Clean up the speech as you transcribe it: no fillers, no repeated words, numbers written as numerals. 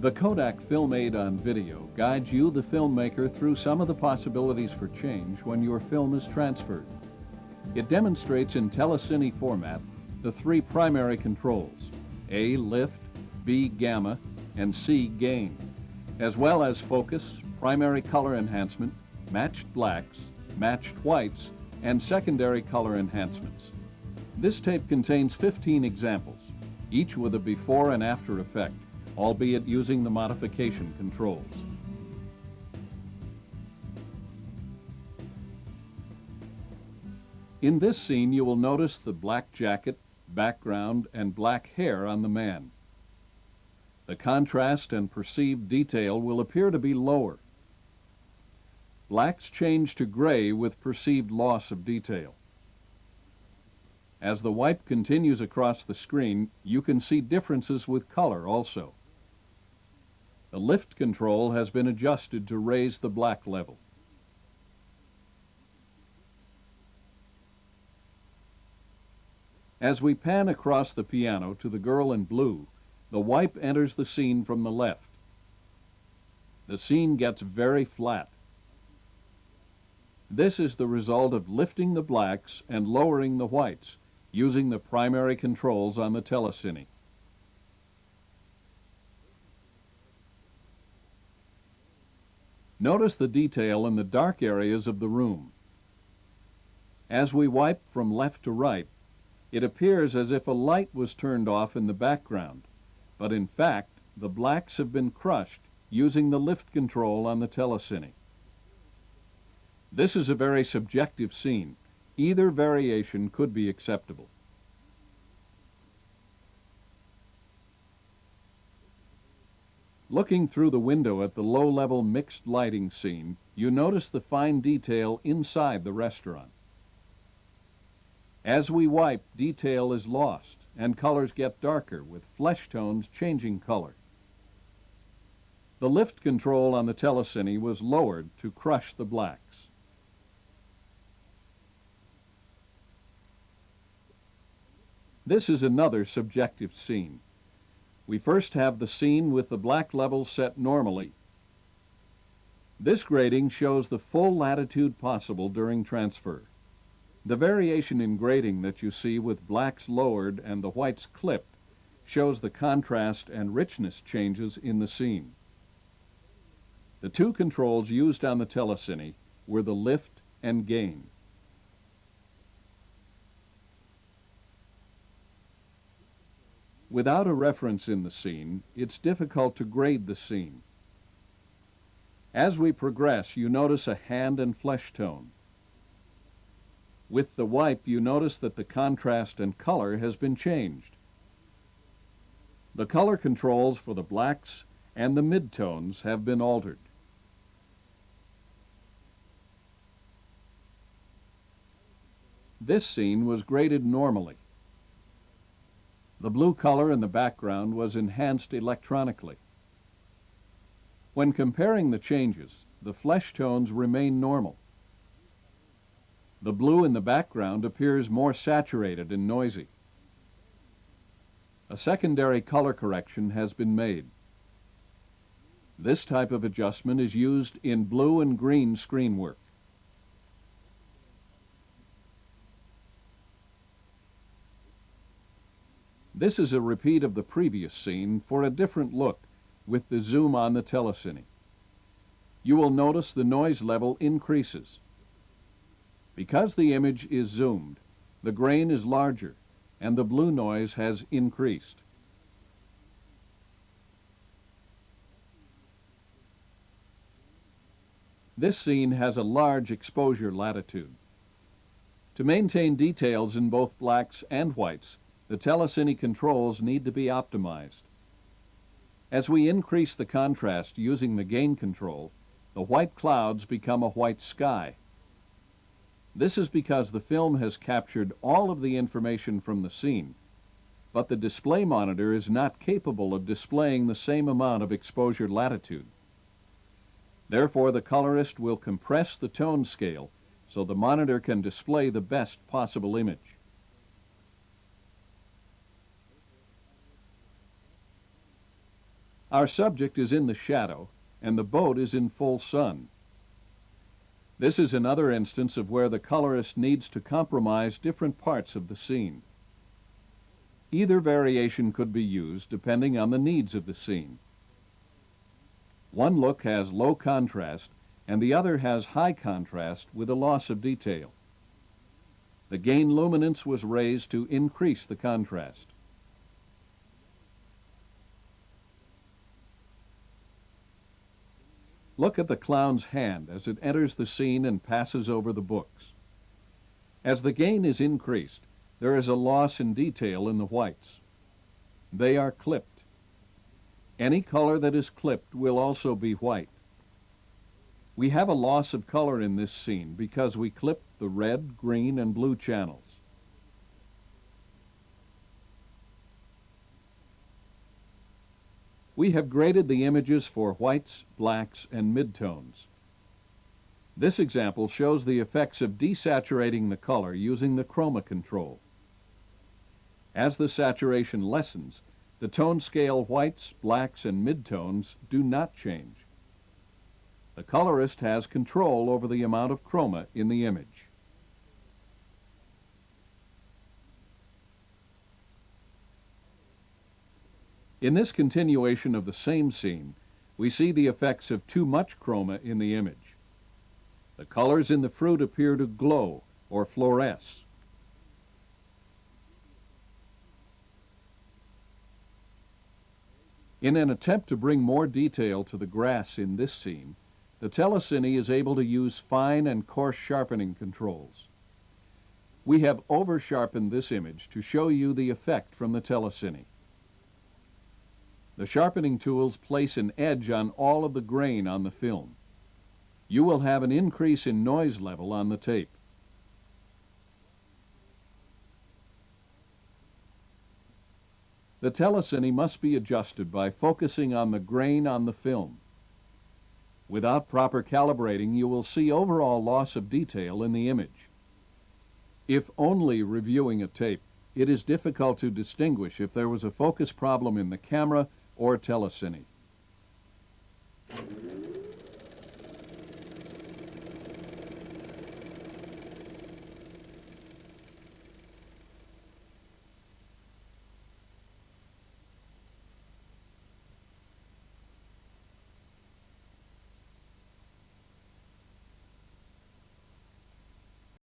The Kodak Film Aid on video guides you, the filmmaker, through some of the possibilities for change when your film is transferred. It demonstrates in telecine format the three primary controls: A, lift, B, gamma, and C, gain, as well as focus, primary color enhancement, matched blacks, matched whites, and secondary color enhancements. This tape contains 15 examples, each with a before and after effect, albeit using the modification controls. In this scene, you will notice the black jacket, background, and black hair on the man. The contrast and perceived detail will appear to be lower. Blacks change to gray with perceived loss of detail. As the wipe continues across the screen, you can see differences with color also. The lift control has been adjusted to raise the black level. As we pan across the piano to the girl in blue, the wipe enters the scene from the left. The scene gets very flat. This is the result of lifting the blacks and lowering the whites, using the primary controls on the telecine. Notice the detail in the dark areas of the room. As we wipe from left to right, it appears as if a light was turned off in the background, but in fact, the blacks have been crushed using the lift control on the telecine. This is a very subjective scene. Either variation could be acceptable. Looking through the window at the low-level mixed lighting scene, you notice the fine detail inside the restaurant. As we wipe, detail is lost, and colors get darker, with flesh tones changing color. The lift control on the telecine was lowered to crush the blacks. This is another subjective scene. We first have the scene with the black level set normally. This grading shows the full latitude possible during transfer. The variation in grading that you see with blacks lowered and the whites clipped shows the contrast and richness changes in the scene. The two controls used on the telecine were the lift and gain. Without a reference in the scene, it's difficult to grade the scene. As we progress, you notice a hand and flesh tone. With the wipe, you notice that the contrast and color has been changed. The color controls for the blacks and the midtones have been altered. This scene was graded normally. The blue color in the background was enhanced electronically. When comparing the changes, the flesh tones remain normal. The blue in the background appears more saturated and noisy. A secondary color correction has been made. This type of adjustment is used in blue and green screen work. This is a repeat of the previous scene for a different look with the zoom on the telecine. You will notice the noise level increases. Because the image is zoomed, the grain is larger and the blue noise has increased. This scene has a large exposure latitude. To maintain details in both blacks and whites, the telecine controls need to be optimized. As we increase the contrast using the gain control, the white clouds become a white sky. This is because the film has captured all of the information from the scene, but the display monitor is not capable of displaying the same amount of exposure latitude. Therefore, the colorist will compress the tone scale so the monitor can display the best possible image. Our subject is in the shadow, and the boat is in full sun. This is another instance of where the colorist needs to compromise different parts of the scene. Either variation could be used depending on the needs of the scene. One look has low contrast, and the other has high contrast with a loss of detail. The gain luminance was raised to increase the contrast. Look at the clown's hand as it enters the scene and passes over the books. As the gain is increased, there is a loss in detail in the whites. They are clipped. Any color that is clipped will also be white. We have a loss of color in this scene because we clipped the red, green, and blue channels. We have graded the images for whites, blacks, and midtones. This example shows the effects of desaturating the color using the chroma control. As the saturation lessens, the tone scale whites, blacks, and midtones do not change. The colorist has control over the amount of chroma in the image. In this continuation of the same scene, we see the effects of too much chroma in the image. The colors in the fruit appear to glow or fluoresce. In an attempt to bring more detail to the grass in this scene, the telecine is able to use fine and coarse sharpening controls. We have over-sharpened this image to show you the effect from the telecine. The sharpening tools place an edge on all of the grain on the film. You will have an increase in noise level on the tape. The telecine must be adjusted by focusing on the grain on the film. Without proper calibrating, you will see overall loss of detail in the image. If only reviewing a tape, it is difficult to distinguish if there was a focus problem in the camera or telecine.